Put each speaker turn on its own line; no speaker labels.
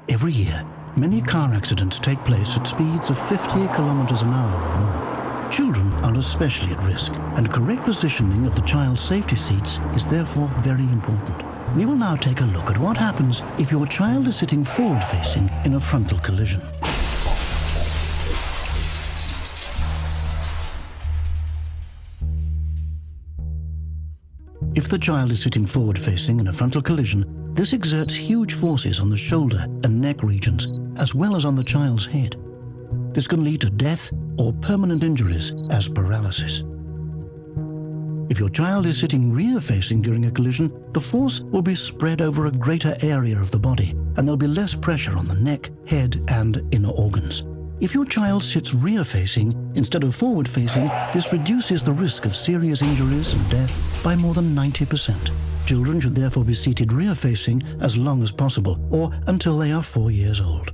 Every year, many car accidents take place at speeds of 50 kilometers an hour or more. Children are especially at risk, and correct positioning of the child's safety seats is therefore very important. We will now take a look at what happens if your child is sitting forward-facing in a frontal collision. If the child is sitting forward-facing in a frontal collision, this exerts huge forces on the shoulder and neck regions, as well as on the child's head. This can lead to death or permanent injuries as paralysis. If your child is sitting rear-facing during a collision, the force will be spread over a greater area of the body, and there'll be less pressure on the neck, head, and inner organs. If your child sits rear-facing instead of forward-facing, this reduces the risk of serious injuries and death by more than 90%. Children should therefore be seated rear-facing as long as possible, or until they are 4 years old.